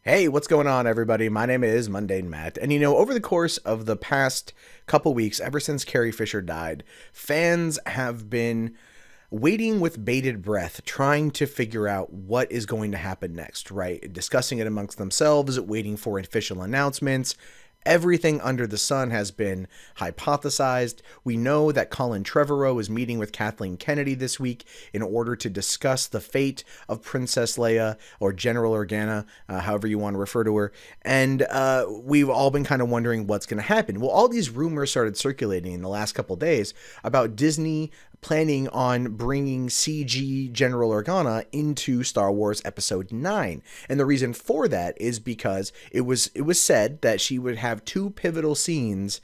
Hey, what's going on, everybody? My name is Mundane Matt. And over the course of the past couple weeks, ever since Carrie Fisher died, fans have been waiting with bated breath, trying to figure out what is going to happen next, right? Discussing it amongst themselves, waiting for official announcements. Everything under the sun has been hypothesized. We know that Colin Trevorrow is meeting with Kathleen Kennedy this week in order to discuss the fate of Princess Leia, or General Organa, however you want to refer to her. And we've all been kind of wondering what's going to happen. Well, all these rumors started circulating in the last couple days about Disney planning on bringing CG General Organa into Star Wars Episode 9. And the reason for that is because it was said that she would have two pivotal scenes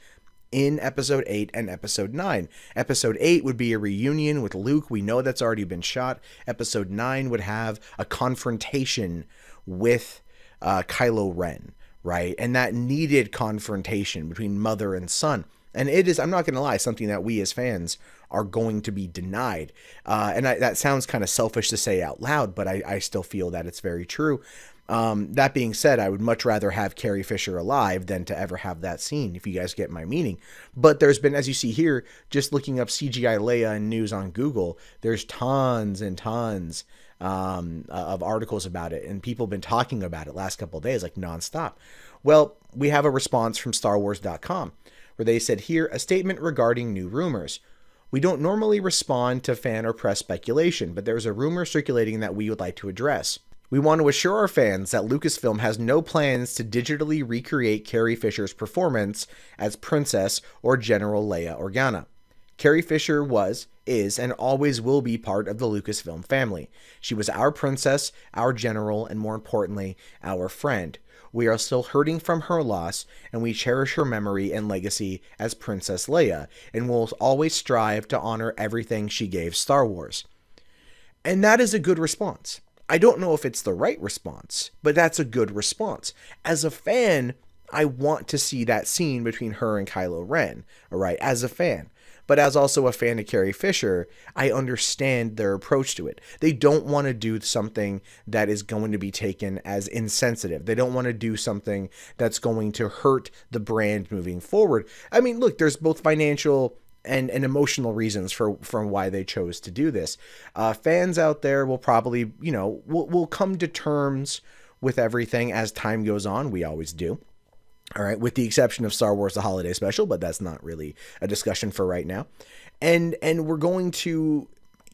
in Episode 8 and Episode 9. Episode 8 would be a reunion with Luke. We know that's already been shot. Episode 9 would have a confrontation with Kylo Ren, right? And that needed confrontation between mother and son. And it is, I'm not going to lie, something that we as fans are going to be denied. That sounds kind of selfish to say out loud, but I still feel that it's very true. That being said, I would much rather have Carrie Fisher alive than to ever have that scene, if you guys get my meaning. But there's been, as you see here, just looking up CGI Leia and news on Google, there's tons and tons of articles about it, and people have been talking about it last couple of days, like nonstop. Well, we have a response from StarWars.com, where they said here, a statement regarding new rumors. We don't normally respond to fan or press speculation, but there's a rumor circulating that we would like to address. We want to assure our fans that Lucasfilm has no plans to digitally recreate Carrie Fisher's performance as Princess or General Leia Organa. Carrie Fisher is, and always will be part of the Lucasfilm family. She was our princess, our general, and more importantly, our friend. We are still hurting from her loss, and we cherish her memory and legacy as Princess Leia, and will always strive to honor everything she gave Star Wars. And that is a good response. I don't know if it's the right response, but that's a good response. As a fan, I want to see that scene between her and Kylo Ren, all right, as a fan. But as also a fan of Carrie Fisher, I understand their approach to it. They don't want to do something that is going to be taken as insensitive. They don't want to do something that's going to hurt the brand moving forward. I mean, look, there's both financial and emotional reasons for why they chose to do this. Fans out there will probably, will come to terms with everything as time goes on. We always do. All right, with the exception of Star Wars: The Holiday Special, but that's not really a discussion for right now. And we're going to,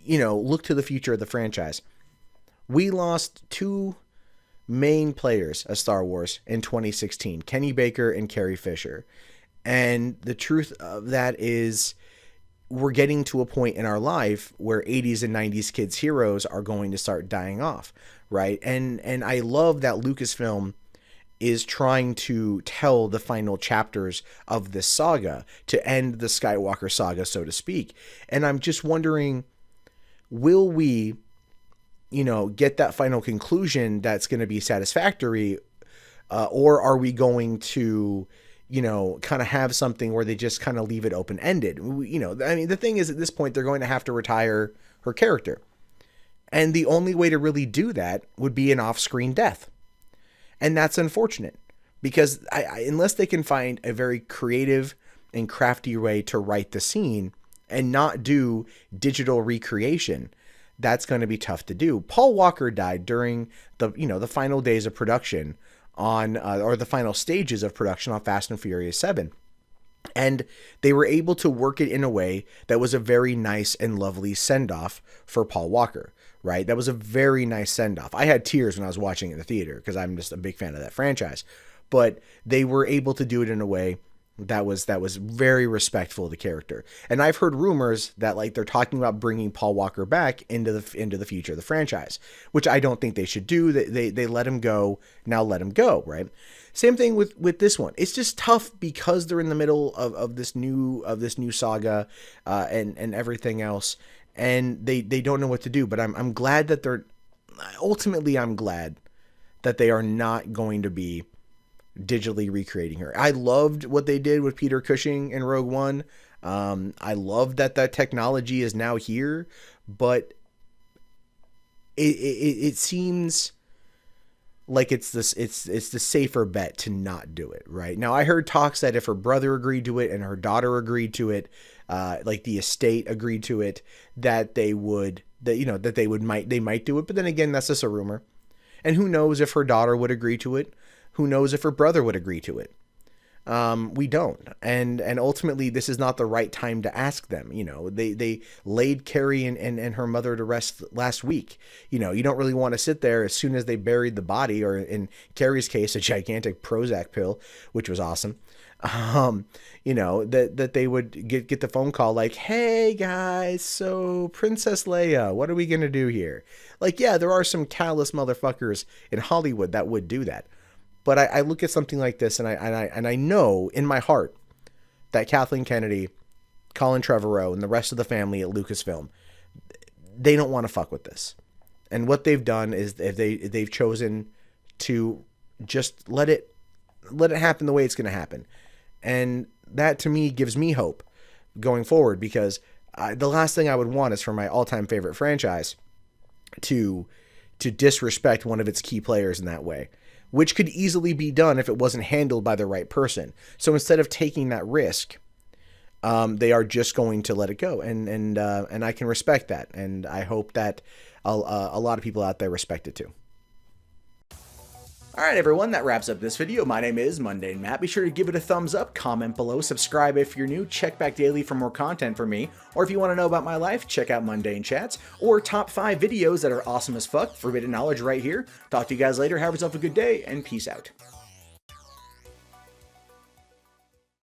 look to the future of the franchise. We lost two main players of Star Wars in 2016, Kenny Baker and Carrie Fisher. And the truth of that is we're getting to a point in our life where 80s and 90s kids' heroes are going to start dying off, right? And I love that Lucasfilm is trying to tell the final chapters of this saga to end the Skywalker saga, so to speak. And I'm just wondering, will we, get that final conclusion that's going to be satisfactory, or are we going to, kind of have something where they just kind of leave it open-ended? The thing is, at this point, they're going to have to retire her character. And the only way to really do that would be an off-screen death. And that's unfortunate because unless they can find a very creative and crafty way to write the scene and not do digital recreation, that's going to be tough to do. Paul Walker died during the final days of production or the final stages of production on Fast and Furious 7. And they were able to work it in a way that was a very nice and lovely send-off for Paul Walker, right? That was a very nice send-off. I had tears when I was watching it in the theater because I'm just a big fan of that franchise. But they were able to do it in a way that was very respectful of the character. And I've heard rumors that they're talking about bringing Paul Walker back into the future of the franchise, which I don't think they should do. They let him go. Now let him go, right? Same thing with this one. It's just tough because they're in the middle of this new saga and everything else, and they don't know what to do. But I'm glad that I'm glad that they are not going to be digitally recreating her. I loved what they did with Peter Cushing in Rogue One. I love that technology is now here, but it seems like it's this, it's the safer bet to not do it, right? Now I heard talks that if her brother agreed to it and her daughter agreed to it, like the estate agreed to it, that they would, that, you know, that they might do it. But then again, that's just a rumor. And who knows if her daughter would agree to it? Who knows if her brother would agree to it? We don't. And ultimately, this is not the right time to ask them. You know, they laid Carrie and her mother to rest last week. You know, you don't really want to sit there as soon as they buried the body, or in Carrie's case, a gigantic Prozac pill, which was awesome. You know, that they would get the phone call like, hey guys, so Princess Leia, what are we going to do here? Like, yeah, there are some callous motherfuckers in Hollywood that would do that. But I look at something like this, and I know in my heart that Kathleen Kennedy, Colin Trevorrow, and the rest of the family at Lucasfilm, they don't want to fuck with this. And what they've done is they've chosen to just let it happen the way it's going to happen. And that to me gives me hope going forward, because the last thing I would want is for my all-time favorite franchise to disrespect one of its key players in that way, which could easily be done if it wasn't handled by the right person. So instead of taking that risk, they are just going to let it go, and I can respect that, and I hope that a lot of people out there respect it too. All right, everyone, that wraps up this video. My name is Mundane Matt. Be sure to give it a thumbs up, comment below, subscribe if you're new, check back daily for more content from me, or if you want to know about my life, check out Mundane Chats, or top 5 videos that are awesome as fuck, forbidden knowledge right here. Talk to you guys later, have yourself a good day, and peace out.